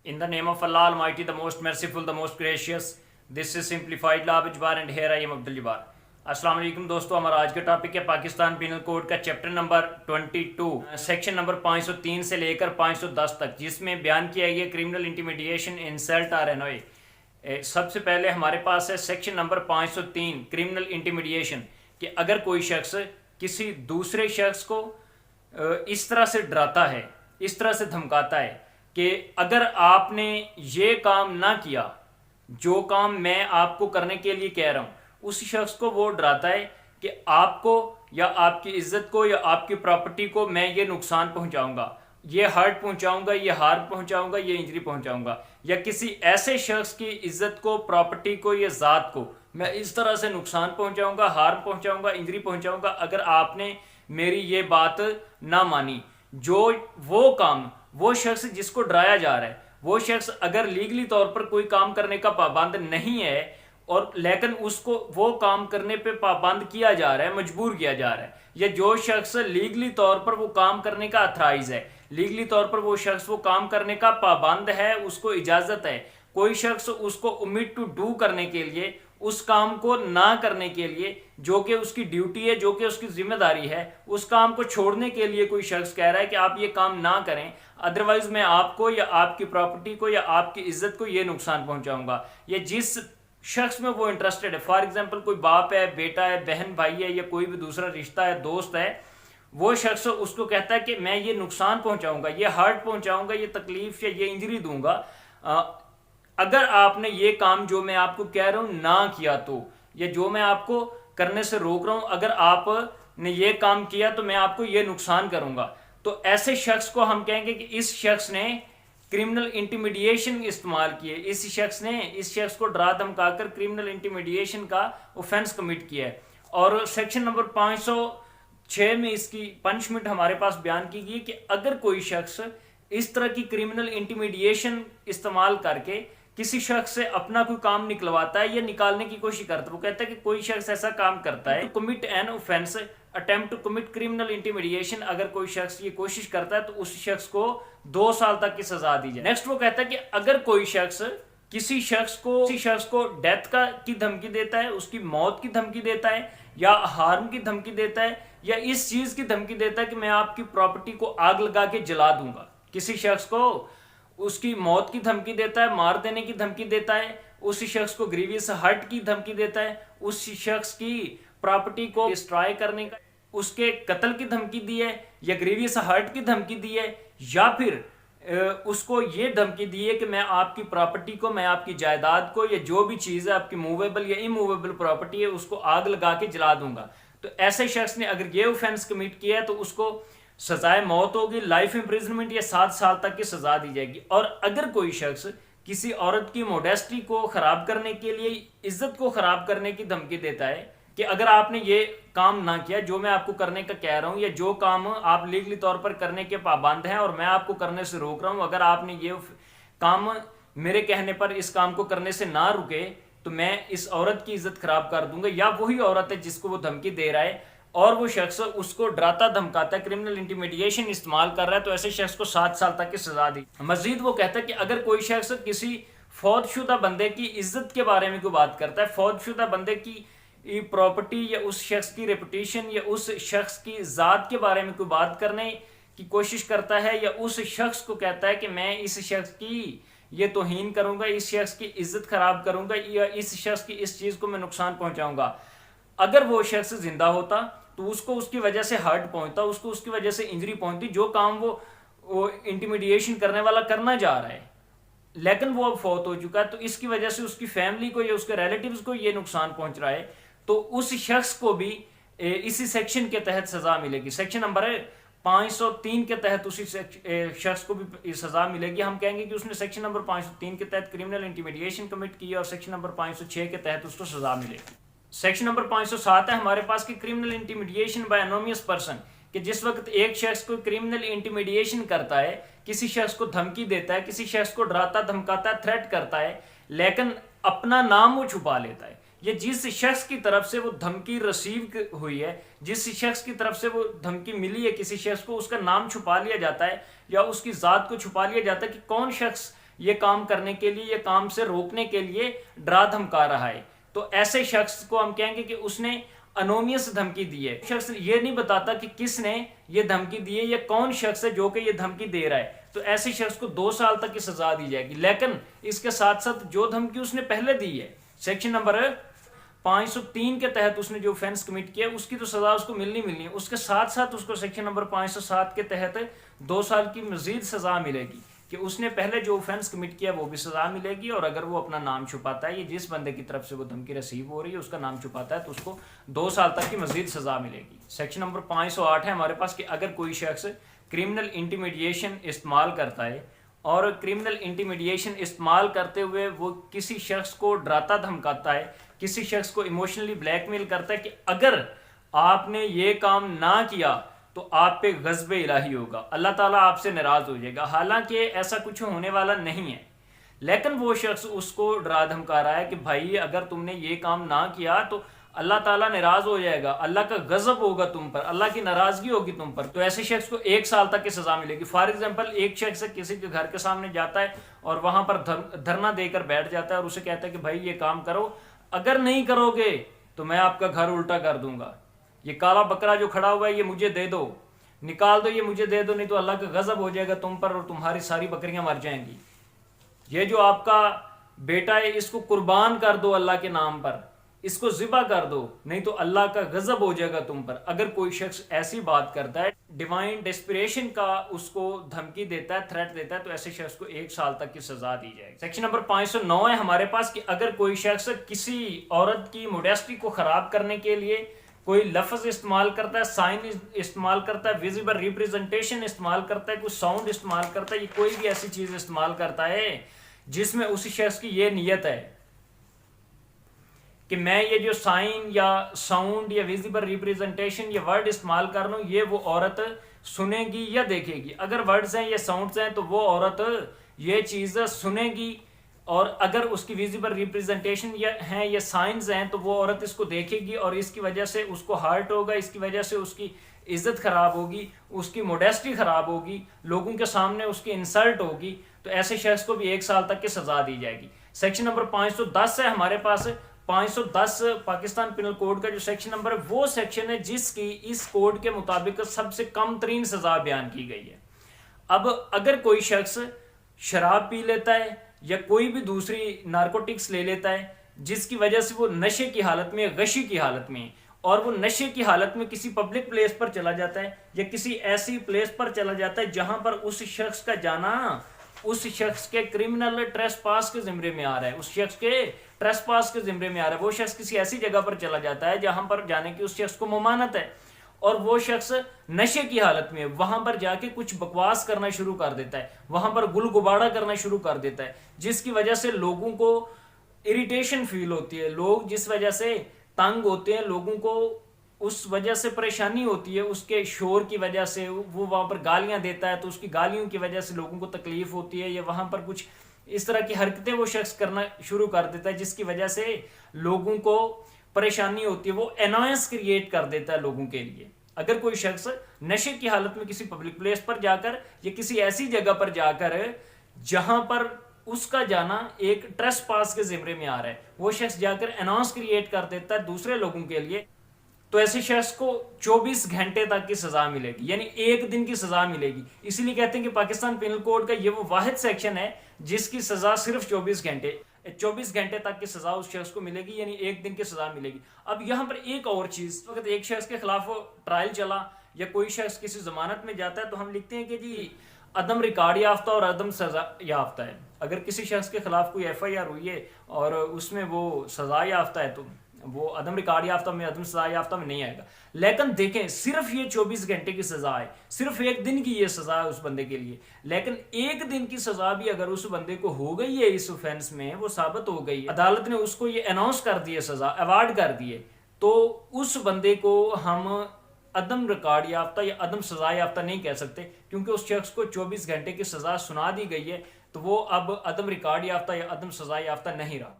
In the name of Allah Almighty, the most merciful, the most gracious, this is simplified law of Jabbar and here I am Abdul Jabbar. अस्सलाम वालेकुम दोस्तों, हमारा आज का topic है Pakistan penal code का chapter number 22 section number 503 से लेकर 510 तक, जिसमें बयान किया गया क्रिमिनल इंटिमिडेशन, इंसल्ट और एनोय। सबसे पहले हमारे पास है सेक्शन नंबर 503 क्रिमिनल इंटिमिडेशन कि अगर कोई शख्स किसी दूसरे शख्स को इस तरह से डराता है, इस तरह से धमकाता है कि अगर आपने ये काम ना किया जो काम मैं आपको करने के लिए कह रहा हूँ, उस शख्स को वो डराता है कि आपको या आपकी इज्जत को या आपकी प्रॉपर्टी को मैं ये नुकसान पहुंचाऊंगा, ये हर्ट पहुंचाऊंगा, ये हार्म पहुंचाऊंगा, ये इंजरी पहुंचाऊंगा, या किसी ऐसे शख्स की इज्जत को, प्रॉपर्टी को या ज़ात को मैं इस तरह से नुकसान पहुंचाऊंगा, हार्म पहुंचाऊंगा, इंजरी पहुंचाऊंगा अगर आपने मेरी ये बात ना मानी। जो वो काम, वो शख्स जिसको डराया जा रहा है, वो शख्स अगर लीगली तौर पर कोई काम करने का पाबंद नहीं है और लेकिन उसको वो काम करने पे पाबंद किया जा रहा है, मजबूर किया जा रहा है, या जो शख्स लीगली तौर पर वो काम करने का अथराइज है, लीगली तौर पर वो शख्स वो काम करने का पाबंद है, उसको इजाज़त है, कोई शख्स उसको उम्मीद टू डू करने के लिए, उस काम को ना करने के लिए जो कि उसकी ड्यूटी है, जो कि उसकी जिम्मेदारी है, उस काम को छोड़ने के लिए कोई शख्स कह रहा है कि आप ये काम ना करें, अदरवाइज मैं आपको या आपकी प्रॉपर्टी को या आपकी इज्जत को ये नुकसान पहुंचाऊंगा। या जिस शख्स में वो इंटरेस्टेड है, फॉर एग्जाम्पल कोई बाप है, बेटा है, बहन भाई है, या कोई भी दूसरा रिश्ता है, दोस्त है, वो शख्स उसको कहता है कि मैं ये नुकसान पहुंचाऊंगा, ये हर्ट पहुंचाऊंगा, ये तकलीफ या ये इंजरी दूंगा अगर आपने ये काम जो मैं आपको कह रहा हूं ना किया तो, या जो मैं आपको करने से रोक रहा हूं अगर आपने ये काम किया तो मैं आपको ये नुकसान करूंगा। तो ऐसे शख्स को हम कहेंगे कि इस शख्स ने क्रिमिनल इंटिमिडेशन इस्तेमाल किए, इस शख्स ने इस शख्स को डरा धमकाकर क्रिमिनल इंटिमिडेशन का ऑफेंस कमिट किया है। और सेक्शन नंबर 506 में इसकी पनिशमेंट हमारे पास बयान की गई कि अगर कोई शख्स इस तरह की क्रिमिनल इंटिमिडेशन इस्तेमाल करके किसी शख्स से अपना कोई काम निकलवाता है या निकालने की कोशिश करता है, वो कहता है कि कोई शख्स ऐसा काम करता है, to commit an offence, attempt to commit criminal intimidation, अगर कोई शख्स ये कोशिश करता है तो उस शख्स को 2 साल तक की सजा दी जाए। नेक्स्ट वो कहता है कि अगर कोई शख्स किसी शख्स को डेथ की धमकी देता है, उसकी मौत की धमकी देता है, या हार्म की धमकी देता है, या इस चीज की धमकी देता है कि मैं आपकी प्रॉपर्टी को आग लगा के जला दूंगा, किसी शख्स को उसकी मौत की धमकी देता है, मार देने की धमकी देता है, उस शख्स को ग्रीवियस हर्ट की धमकी देता है, उस शख्स की प्रॉपर्टी को डिस्ट्रॉय करने का, उसके कत्ल की धमकी दी है, या ग्रीवियस हर्ट की धमकी दी है, या फिर उसको ये धमकी दी है कि मैं आपकी प्रॉपर्टी को, मैं आपकी जायदाद को, या जो भी चीज़ है आपकी मूवेबल या इमूवेबल प्रॉपर्टी है, उसको आग लगा के जला दूंगा। तो ऐसे शख्स ने अगर ये ऑफेंस कमिट किया है तो उसको सजाए मौत होगी, लाइफ इंप्रिजनमेंट या 7 साल तक की सजा दी जाएगी। और अगर कोई शख्स किसी औरत की मोडेस्टी को खराब करने के लिए, इज्जत को खराब करने की धमकी देता है कि अगर आपने ये काम ना किया जो मैं आपको करने का कह रहा हूं, या जो काम आप लीगली तौर पर करने के पाबंद हैं और मैं आपको करने से रोक रहा हूं, अगर आपने ये काम मेरे कहने पर इस काम को करने से ना रुके तो मैं इस औरत की इज्जत खराब कर दूंगा। या वही औरत है जिसको वो धमकी दे रहा है और वो शख्स उसको डराता धमकाता है, क्रिमिनल इंटिमिडेशन इस्तेमाल कर रहा है, तो ऐसे शख्स को 7 साल तक की सजा दी। मजीद वो कहता है कि अगर कोई शख्स किसी फौतशुदा बंदे की इज्जत के बारे में कोई बात करता है, फौतशुदा बंदे की प्रॉपर्टी या उस शख्स की रेपुटेशन या उस शख्स की ज़ात के बारे में कोई बात करने की कोशिश करता है, या उस शख्स को कहता है कि मैं इस शख्स की ये तौहीन करूंगा, इस शख्स की इज्जत खराब करूंगा, या इस शख्स की इस चीज़ को मैं नुकसान पहुंचाऊंगा, अगर वो शख्स जिंदा होता तो उसको उसकी वजह से हर्ट पहुंचता, उसको उसकी वजह से इंजरी पहुंचती, जो काम वो इंटिमिडेशन करने वाला करना जा रहा है, लेकिन वो अब फौत हो चुका है, तो इसकी वजह से उसकी फैमिली को या उसके रिलेटिव्स को ये नुकसान पहुंच रहा है, तो उस शख्स को भी इसी सेक्शन के तहत सजा मिलेगी। सेक्शन नंबर 503 के तहत उसी शख्स को भी सजा मिलेगी। हम कहेंगे कि उसने सेक्शन नंबर 503 के तहत क्रिमिनल इंटिमिडेशन कमिट की और सेक्शन नंबर 506 के तहत उसको सजा मिलेगी। सेक्शन नंबर 507 है हमारे पास कि criminal intimidation by anonymous person, कि जिस वक्त एक शख्स को क्रिमिनल इंटिमिडेशन करता है, किसी शख्स को धमकी देता है, किसी शख्स को डराता धमकाता है, थ्रेट करता है, लेकिन अपना नाम वो छुपा लेता है, ये जिस शख्स की तरफ से वो धमकी रिसीव हुई है, जिस शख्स की तरफ से वो धमकी मिली है किसी शख्स को, उसका नाम छुपा लिया जाता है या उसकी ज़ात को छुपा लिया जाता है कि कौन शख्स یہ کام کرنے کے لیے، یہ کام سے روکنے کے لیے ڈرا دھمکا رہا ہے، تو ایسے شخص کو ہم کہیں گے کہ اس نے انونیس دھمکی دی ہے۔ شخص یہ نہیں بتاتا کہ کس نے یہ دھمکی دی ہے یا کون شخص ہے جو کہ یہ دھمکی دے رہا ہے، تو ایسے شخص کو 2 سال تک کی سزا دی جائے گی۔ لیکن اس کے ساتھ ساتھ جو دھمکی اس نے پہلے دی ہے، سیکشن نمبر 503 کے تحت اس نے جو offense کمٹ کیا اس کی تو سزا اس کو ملنی ہے، اس کے ساتھ ساتھ اس کو سیکشن نمبر 507 کے تحت 2 سال کی مزید سزا ملے گی کہ اس نے پہلے جو offense کمٹ کیا وہ بھی سزا ملے گی، اور اگر وہ اپنا نام چھپاتا ہے، یہ جس بندے کی طرف سے وہ دھمکی ریسیو ہو رہی ہے اس کا نام چھپاتا ہے تو اس کو 2 سال تک کی مزید سزا ملے گی۔ سیکشن نمبر 508 ہے ہمارے پاس کہ اگر کوئی شخص کرمنل انٹیمیڈیشن استعمال کرتا ہے اور کرمنل انٹیمیڈیشن استعمال کرتے ہوئے وہ کسی شخص کو ڈراتا دھمکاتا ہے، کسی شخص کو ایموشنلی بلیک میل کرتا ہے کہ اگر آپ نے یہ کام نہ کیا تو آپ پہ غضب الہی ہوگا، اللہ تعالیٰ آپ سے ناراض ہو جائے گا، حالانکہ ایسا کچھ ہونے والا نہیں ہے، لیکن وہ شخص اس کو ڈرا دھمکا رہا ہے کہ بھائی اگر تم نے یہ کام نہ کیا تو اللہ تعالیٰ ناراض ہو جائے گا، اللہ کا غضب ہوگا تم پر، اللہ کی ناراضگی ہوگی تم پر، تو ایسے شخص کو 1 سال تک کی سزا ملے گی۔ فار ایگزامپل ایک شخص کسی کے گھر کے سامنے جاتا ہے اور وہاں پر دھرنا دے کر بیٹھ جاتا ہے اور اسے کہتا ہے کہ بھائی یہ کام کرو، اگر نہیں کرو گے تو میں آپ کا گھر الٹا کر دوں گا، یہ کالا بکرا جو کھڑا ہوا ہے یہ مجھے دے دو، نکال دو، یہ مجھے دے دو، نہیں تو اللہ کا غضب ہو جائے گا تم پر اور تمہاری ساری بکریاں مر جائیں گی، یہ جو آپ کا بیٹا ہے اس کو قربان کر دو اللہ کے نام پر، اس کو ذبح کر دو، نہیں تو اللہ کا غضب ہو جائے گا تم پر۔ اگر کوئی شخص ایسی بات کرتا ہے، ڈیوائن ڈیسپریشن کا اس کو دھمکی دیتا ہے، تھریٹ دیتا ہے، تو ایسے شخص کو 1 سال تک کی سزا دی جائے گی۔ سیکشن نمبر 509 ہے ہمارے پاس کہ اگر کوئی شخص کسی عورت کی موڈیسٹی کو خراب کرنے کے لیے کوئی لفظ استعمال کرتا ہے، سائن استعمال کرتا ہے، ویزیبل ریپریزنٹیشن استعمال کرتا ہے، کوئی ساؤنڈ استعمال کرتا ہے، یہ کوئی بھی ایسی چیز استعمال کرتا ہے جس میں اس شخص کی یہ نیت ہے کہ میں یہ جو سائن یا ساؤنڈ یا ویزیبل ریپریزنٹیشن یا ورڈ استعمال کر رہا ہوں یہ وہ عورت سنے گی یا دیکھے گی، اگر ورڈز ہیں یا ساؤنڈز ہیں تو وہ عورت یہ چیز سنے گی، اور اگر اس کی ویزیبل ریپریزنٹیشن ہیں یا سائنز ہیں تو وہ عورت اس کو دیکھے گی اور اس کی وجہ سے اس کو ہارٹ ہوگا، اس کی وجہ سے اس کی عزت خراب ہوگی، اس کی موڈیسٹی خراب ہوگی، لوگوں کے سامنے اس کی انسلٹ ہوگی، تو ایسے شخص کو بھی 1 سال تک کی سزا دی جائے گی۔ سیکشن نمبر 510 ہے ہمارے پاس، 510 پاکستان پینل کوڈ کا جو سیکشن نمبر ہے وہ سیکشن ہے جس کی اس کوڈ کے مطابق سب سے کم ترین سزا بیان کی گئی ہے۔ اب اگر کوئی شخص شراب پی لیتا ہے یا کوئی بھی دوسری نارکوٹکس لے لیتا ہے جس کی وجہ سے وہ نشے کی حالت میں، غشی کی حالت میں، اور وہ نشے کی حالت میں کسی پبلک پلیس پر چلا جاتا ہے یا کسی ایسی پلیس پر چلا جاتا ہے جہاں پر اس شخص کا جانا اس شخص کے کرمنل ٹریس پاس کے زمرے میں آ رہا ہے، اس شخص کے ٹریس پاس کے زمرے میں آ رہا ہے، وہ شخص کسی ایسی جگہ پر چلا جاتا ہے جہاں پر جانے کی اس شخص کو ممانعت ہے، اور وہ شخص نشے کی حالت میں وہاں پر جا کے کچھ بکواس کرنا شروع کر دیتا ہے، وہاں پر گل گباڑا کرنا شروع کر دیتا ہے، جس کی وجہ سے لوگوں کو اریٹیشن فیل ہوتی ہے، لوگ جس وجہ سے تنگ ہوتے ہیں، لوگوں کو اس وجہ سے پریشانی ہوتی ہے، اس کے شور کی وجہ سے، وہ وہاں پر گالیاں دیتا ہے تو اس کی گالیوں کی وجہ سے لوگوں کو تکلیف ہوتی ہے، یا وہاں پر کچھ اس طرح کی حرکتیں وہ شخص کرنا شروع کر دیتا ہے جس کی وجہ سے لوگوں کو پریشانی ہوتی ہے، وہ انوائنس کریٹ کر دیتا ہے لوگوں کے لیے۔ اگر کوئی شخص نشے کی حالت میں کسی پبلک پلیس پر جا کر یا کسی ایسی جگہ پر جا کر جہاں پر اس کا جانا ایک ٹریس پاس کے زمرے میں آ رہا ہے، وہ شخص جا کر اناؤنس کریٹ کر دیتا ہے دوسرے لوگوں کے لیے، تو ایسے شخص کو 24 گھنٹے تک کی سزا ملے گی، یعنی 1 دن کی سزا ملے گی۔ اسی لیے کہتے ہیں کہ پاکستان پینل کوڈ کا یہ وہ واحد سیکشن ہے جس کی سزا صرف 24 گھنٹے تک کی سزا اس شخص کو ملے گی، یعنی 1 دن کی سزا ملے گی۔ اب یہاں پر ایک اور چیز، وقت ایک شخص کے خلاف ٹرائل چلا یا کوئی شخص کسی ضمانت میں جاتا ہے تو ہم لکھتے ہیں کہ جی عدم ریکارڈ یافتہ اور عدم سزا یافتہ ہے۔ اگر کسی شخص کے خلاف کوئی FIR ہوئی ہے اور اس میں وہ سزا یافتہ ہے تو وہ عدم ریکارڈ یافتہ میں، عدم سزا یافتہ میں نہیں آئے گا۔ لیکن دیکھیں صرف یہ 24 گھنٹے کی سزا ہے، صرف 1 دن کی یہ سزا ہے اس بندے کے لیے، لیکن 1 دن کی سزا بھی اگر اس بندے کو ہو گئی ہے، اس اوفینس میں وہ ثابت ہو گئی، عدالت نے اس کو یہ اناؤنس کر دی ہے، سزا ایوارڈ کر دی ہے، تو اس بندے کو ہم عدم ریکارڈ یافتہ یا عدم سزا یافتہ نہیں کہہ سکتے، کیونکہ اس شخص کو 24 گھنٹے کی سزا سنا دی گئی ہے، تو وہ اب عدم ریکارڈ یافتہ یا عدم سزا یافتہ نہیں رہا۔